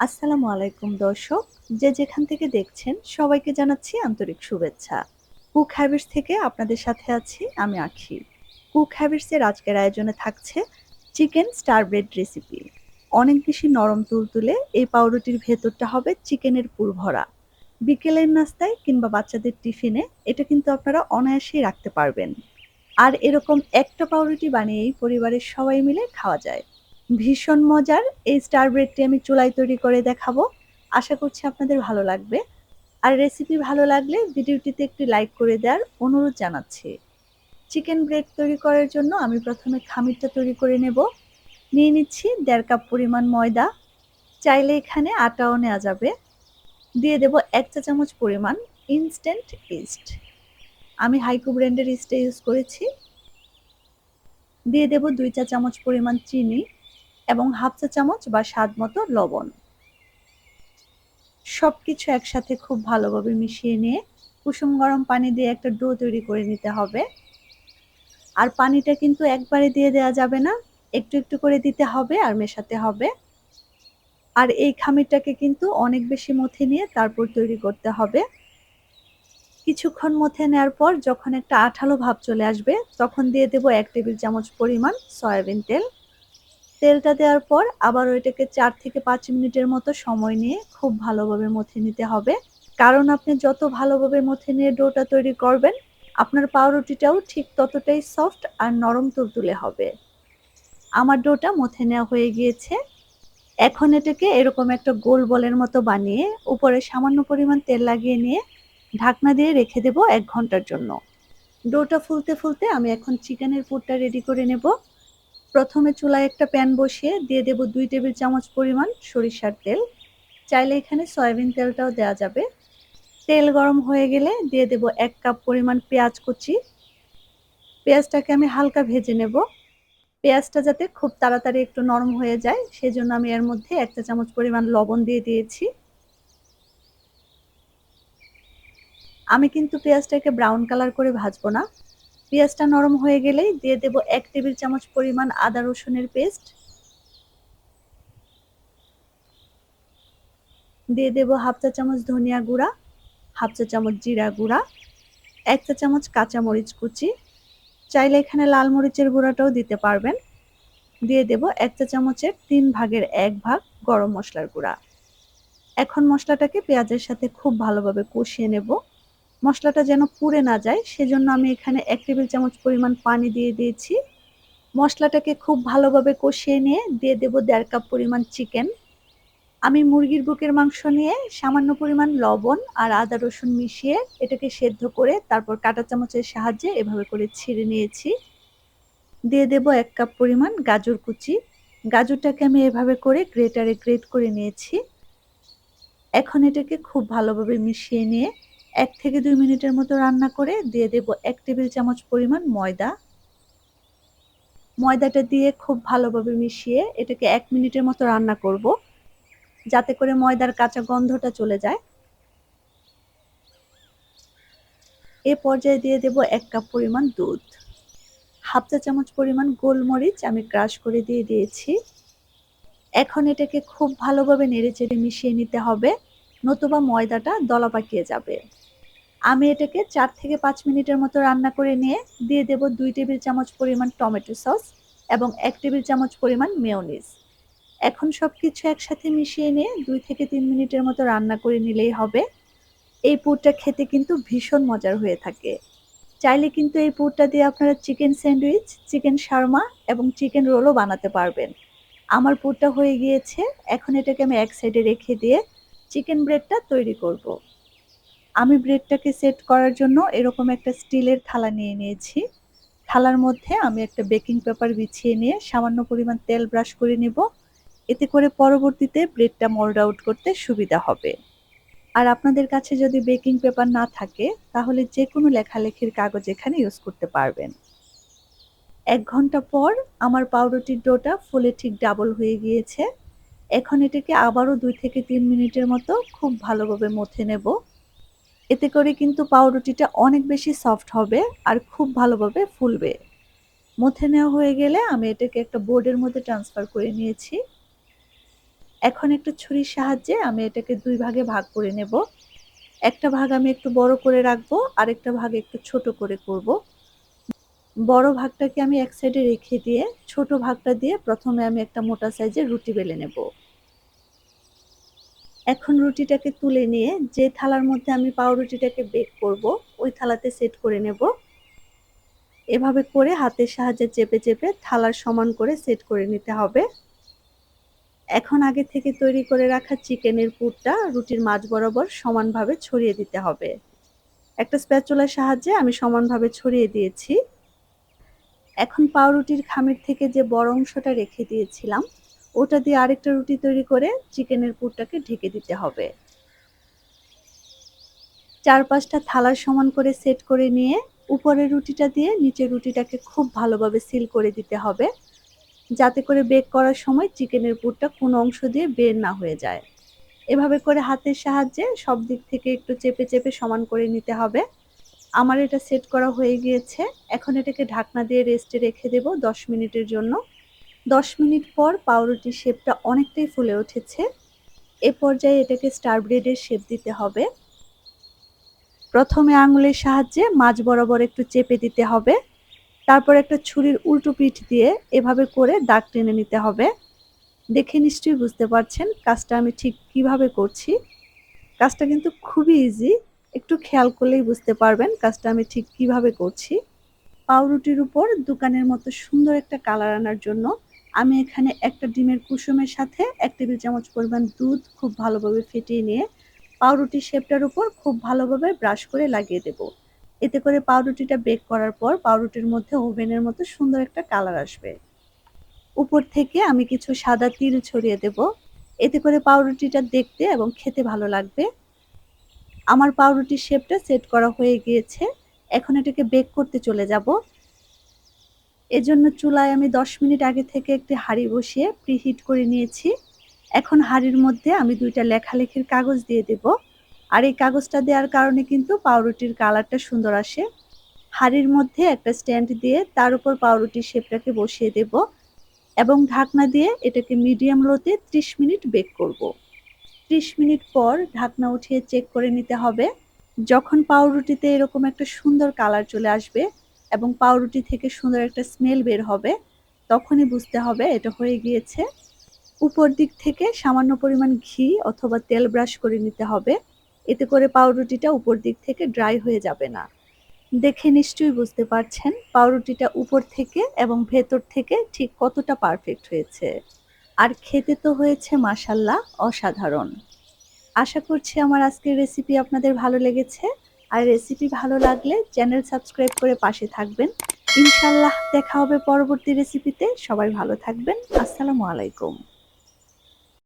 আসসালামু আলাইকুম দর্শক, যে যেখান থেকে দেখছেন সবাইকে জানাচ্ছি আন্তরিক শুভেচ্ছা। কুক হ্যাবিটস থেকে আপনাদের সাথে আছি আমি আখি। কুক হ্যাবিটস এর আজকের আয়োজনে থাকছে চিকেন স্টার ব্রেড রেসিপি। অনেক বেশি নরম তুলতুলে এই পাউরুটির ভেতরটা হবে চিকেনের পুর ভরা। বিকেলের নাস্তায় কিংবা বাচ্চাদের টিফিনে এটা কিন্তু আপনারা অনায়াসেই রাখতে পারবেন। আর এরকম একটা পাউরুটি বানিয়েই পরিবারের সবাই মিলে খাওয়া যায়। ভীষণ মজার এই স্টার ব্রেডটি আমি চুলায় তৈরি করে দেখাবো। আশা করছি আপনাদের ভালো লাগবে। আর রেসিপি ভালো লাগলে ভিডিওটিতে একটি লাইক করে দেওয়ার অনুরোধ জানাচ্ছি। চিকেন ব্রেড তৈরি করার জন্য আমি প্রথমে খামিরটা তৈরি করে নেব। নিয়ে নিচ্ছি 1.5 কাপ পরিমাণ ময়দা। চাইলে এখানে আটাও নেওয়া যাবে। দিয়ে দেব 1 চা চামচ পরিমাণ ইনস্ট্যান্ট ইস্ট। আমি হাইকো ব্র্যান্ডের ইস্টটা ইউজ করেছি। দিয়ে দেব 2 চা চামচ পরিমাণ চিনি এবং হাফ চা চামচ বা স্বাদ মতো লবণ। সবকিছু একসাথে খুব ভালোভাবে মিশিয়ে নিয়ে কুসুম গরম পানি দিয়ে একটা ডো তৈরি করে নিতে হবে। আর পানিটা কিন্তু একবারে দিয়ে দেওয়া যাবে না, একটু একটু করে দিতে হবে আর মেশাতে হবে। আর এই খামিরটাকে কিন্তু অনেক বেশি মথে নিয়ে তারপর তৈরি করতে হবে। কিছুক্ষণ মথে নেওয়ার পর যখন একটা আঠালো ভাব চলে আসবে তখন দিয়ে দেব 1 টেবিল চামচ পরিমাণ সয়াবিন তেল। তেলটা দেওয়ার পর আবার ওইটাকে 4 থেকে 5 মিনিটের মতো সময় নিয়ে খুব ভালোভাবে মথে নিতে হবে। কারণ আপনি যত ভালোভাবে মথে নিয়ে ডোটা তৈরি করবেন, আপনার পাউরুটিটাও ঠিক ততটাই সফট আর নরম তুলতুলে হবে। আমার ডোটা মথে নেওয়া হয়ে গিয়েছে। এখন এটাকে এরকম একটা গোল বলের মতো বানিয়ে উপরে সামান্য পরিমাণ তেল লাগিয়ে নিয়ে ঢাকনা দিয়ে রেখে দেব 1 ঘন্টার জন্য। ডোটা ফুলতে ফুলতে আমি এখন চিকেনের পুরটা রেডি করে নেব। প্রথমে চুলায় একটা প্যান বসিয়ে দিয়ে দেব 2 টেবিল চামচ পরিমাণ সরিষার তেল। চাইলে এখানে সয়াবিন তেলটাও দেওয়া যাবে। তেল গরম হয়ে গেলে দিয়ে দেব 1 কাপ পরিমাণ পেঁয়াজ কুচি। পেঁয়াজটাকে আমি হালকা ভেজে নেব। পেঁয়াজটা যাতে খুব তাড়াতাড়ি একটু নরম হয়ে যায় সেজন্য আমি এর মধ্যে 1 চা চামচ পরিমাণ লবণ দিয়ে দিয়েছি। আমি কিন্তু পেঁয়াজটাকে ব্রাউন কালার করে ভাজবো না। পেঁয়াজটা নরম হয়ে গেলেই দিয়ে দেব 1 টেবিল চামচ পরিমাণ আদা রসুনের পেস্ট। দিয়ে দেব হাফ চা চামচ ধনিয়া গুঁড়া, হাফ চা চামচ জিরা গুঁড়া, 1 চা চামচ কাঁচা মরিচ কুচি। চাইলে এখানে লাল মরিচের গুঁড়াটাও দিতে পারবেন। দিয়ে দেব 1 চা চামচের 3 ভাগের 1 ভাগ গরম মশলার গুঁড়া। এখন মশলাটাকে পেঁয়াজের সাথে খুব ভালোভাবে কষিয়ে নেব। মশলাটা যেন পুড়ে না যায় সেজন্য আমি এখানে 1 টেবিল চামচ পরিমাণ পানি দিয়ে দিয়েছি। মশলাটাকে খুব ভালোভাবে কষিয়ে নিয়ে দিয়ে দেব 1.5 কাপ পরিমাণ চিকেন। আমি মুরগির বুকের মাংস নিয়ে সামান্য পরিমাণ লবণ আর আদা রসুন মিশিয়ে এটাকে সেদ্ধ করে তারপর কাঁটা চামচের সাহায্যে এভাবে করে ছিঁড়ে নিয়েছি। দিয়ে দেব 1 কাপ পরিমাণ গাজর কুচি। গাজরটাকে আমি এভাবে করে গ্রেটারে গ্রেট করে নিয়েছি। এখন এটাকে খুব ভালোভাবে মিশিয়ে নিয়ে 1 থেকে 2 মিনিটের মতো রান্না করে দিয়ে দেব 1 টেবিল চামচ পরিমাণ ময়দা। ময়দাটা দিয়ে খুব ভালোভাবে মিশিয়ে এটাকে 1 মিনিটের মতো রান্না করব, যাতে করে ময়দার কাঁচা গন্ধটা চলে যায়। এ পর্যায়ে দিয়ে দেব 1 কাপ পরিমাণ দুধ। হাফ চা চামচ পরিমাণ গোলমরিচ আমি ক্রাশ করে দিয়ে দিয়েছি। এখন এটাকে খুব ভালোভাবে নেড়েচেড়ে মিশিয়ে নিতে হবে, নতুবা ময়দাটা দলা পাকিয়ে যাবে। আমি এটাকে 4 থেকে 5 মিনিটের মতো রান্না করে নিয়ে দিয়ে দেব 2 টেবিল চামচ পরিমাণ টমেটো সস এবং 1 টেবিল চামচ পরিমাণ মেয়োনিজ। এখন সবকিছু একসাথে মিশিয়ে নিয়ে 2 থেকে 3 মিনিটের মতো রান্না করে নিলেই হবে। এই পুরটা খেতে কিন্তু ভীষণ মজার হয়ে থাকে। চাইলে কিন্তু এই পুরটা দিয়ে আপনারা চিকেন স্যান্ডউইচ, চিকেন শার্মা এবং চিকেন রোলও বানাতে পারবেন। আমার পুরটা হয়ে গিয়েছে। এখন এটাকে আমি এক সাইডে রেখে দিয়ে চিকেন ব্রেডটা তৈরি করব। আমি ব্রেডটাকে সেট করার জন্য এরকম একটা স্টিলের থালা নিয়ে নিয়েছি। থালার মধ্যে আমি একটা বেকিং পেপার বিছিয়ে নিয়ে সামান্য পরিমাণ তেল ব্রাশ করে নেব। এতে করে পরবর্তীতে ব্রেডটা মোল্ড আউট করতে সুবিধা হবে। আর আপনাদের কাছে যদি বেকিং পেপার না থাকে তাহলে যে কোনো লেখালেখির কাগজ এখানে ইউজ করতে পারবেন। 1 ঘন্টা পর আমার পাউরুটির ডোটা ফুলে ঠিক ডাবল হয়ে গিয়েছে। এখন এটাকে আবারও 2 থেকে 3 মিনিটের মতো খুব ভালোভাবে মথে নেব। এতে করে কিন্তু পাউরুটিটা অনেক বেশি সফট হবে আর খুব ভালোভাবে ফুলবে। মথে নেওয়া হয়ে গেলে আমি এটাকে একটা বোর্ডের মধ্যে ট্রান্সফার করে নিয়েছি। এখন একটা ছুরির সাহায্যে আমি এটাকে ২ ভাগে ভাগ করে নেব। একটা ভাগ আমি একটু বড় করে রাখবো, আরেকটা ভাগ একটু ছোট করে করব। বড় ভাগটাকে আমি এক সাইডে রেখে দিয়ে ছোট ভাগটা দিয়ে ১ম এ আমি একটা মোটা সাইজের রুটি বেলে নেব। এখন রুটিটাকে তুলে নিয়ে যে থালার মধ্যে আমি পাউরুটিটাকে বেক করব, ওই থালাতে সেট করে নেব। এভাবে করে হাতের সাহায্যে চেপে, চেপে থালার সমান করে সেট করে নিতে হবে। এখন আগে থেকে তৈরি করে রাখা চিকেনের পুরটা রুটির মাঝ বরাবর সমানভাবে ছড়িয়ে দিতে হবে। একটা স্প্যাচুলার সাহায্যে আমি সমানভাবে ছড়িয়ে দিয়েছি। এখন পাউরুটির খামির থেকে যে বড় অংশটা রেখে দিয়েছিলাম, ওটা দিয়ে আরেকটা রুটি তৈরি করে চিকেনের পুরটাকে ঢেকে দিতে হবে। চারপাশটা থালার সমান করে সেট করে নিয়ে উপরের রুটিটা দিয়ে নিচের রুটিটাকে খুব ভালোভাবে সিল করে দিতে হবে, যাতে করে বেক করার সময় চিকেনের পুরটা কোনো অংশ দিয়ে বের না হয়ে যায়। এভাবে করে হাতের সাহায্যে সব দিক থেকে একটু চেপে, চেপে সমান করে নিতে হবে। আমার এটা সেট করা হয়ে গিয়েছে। এখন এটাকে ঢাকনা দিয়ে রেস্টে রেখে দেব ১০ মিনিটের জন্য। ১০ মিনিট পর পাউরুটির শেপটা অনেকটাই ফুলে উঠেছে। এ পর্যায়ে এটাকে স্টার ব্রেডের শেপ দিতে হবে। প্রথমে আঙুলের সাহায্যে মাঝ বরাবর একটু চেপে দিতে হবে। তারপর একটা ছুরির উল্টো পিঠ দিয়ে এভাবে করে দাগ টেনে নিতে হবে। দেখে নিশ্চয়ই বুঝতে পারছেন কাজটা আমি ঠিক কিভাবে করছি। কাজটা কিন্তু খুবই ইজি। একটু খেয়াল করলেই বুঝতে পারবেন কাজটা আমি ঠিক কিভাবে করছি। পাউরুটির উপর দোকানের মতো সুন্দর একটা কালার আনার জন্য আমি এখানে একটা ডিমের কুসুমের সাথে ১ টেবিল চামচ পরিমাণ দুধ খুব ভালোভাবে ফেটিয়ে নিয়ে পাউরুটির শেপটার উপর খুব ভালোভাবে ব্রাশ করে লাগিয়ে দেব। এতে করে পাউরুটিটা বেক করার পর পাউরুটির মধ্যে ওভেনের মতো সুন্দর একটা কালার আসবে। উপর থেকে আমি কিছু সাদা তিল ছড়িয়ে দেব। এতে করে পাউরুটিটা দেখতে এবং খেতে ভালো লাগবে। আমার পাউরুটির শেপটা সেট করা হয়ে গিয়েছে। এখন এটাকে বেক করতে চলে যাব। এজন্য চুলায় আমি ১০ মিনিট আগে থেকে একটি হাঁড়ি বসিয়ে প্রিহিট করে নিয়েছি। এখন হাঁড়ির মধ্যে আমি ২ টা লেখালেখির কাগজ দিয়ে দেব। আর এই কাগজটা দেওয়ার কারণে কিন্তু পাউরুটির কালারটা সুন্দর আসে। হাঁড়ির মধ্যে একটা স্ট্যান্ড দিয়ে তার উপর পাউরুটির শেপটাকে বসিয়ে দেব এবং ঢাকনা দিয়ে এটাকে মিডিয়াম লোতে ৩০ মিনিট বেক করব। ৩০ মিনিট পর ঢাকনা উঠিয়ে চেক করে নিতে হবে। যখন পাউরুটিতে এরকম একটা সুন্দর কালার চলে আসবে এবং পাউরুটি থেকে সুন্দর একটা স্মেল বের হবে, তখনই বুঝতে হবে এটা হয়ে গিয়েছে। উপর দিক থেকে সামান্য পরিমাণ ঘি অথবা তেল ব্রাশ করে নিতে হবে। এতে করে পাউরুটিটা উপর দিক থেকে ড্রাই হয়ে যাবে না। দেখে নিশ্চয়ই বুঝতে পারছেন পাউরুটিটা উপর থেকে এবং ভেতর থেকে ঠিক কতটা পারফেক্ট হয়েছে। আর খেতে তো হয়েছে মাশাআল্লাহ অসাধারণ। আশা করছি আমার আজকের রেসিপি আপনাদের ভালো লেগেছে। আর রেসিপি ভালো লাগলে চ্যানেল সাবস্ক্রাইব করে পাশে থাকবেন। ইনশাআল্লাহ দেখা হবে পরবর্তী রেসিপিতে। সবাই ভালো থাকবেন। আসসালামু আলাইকুম।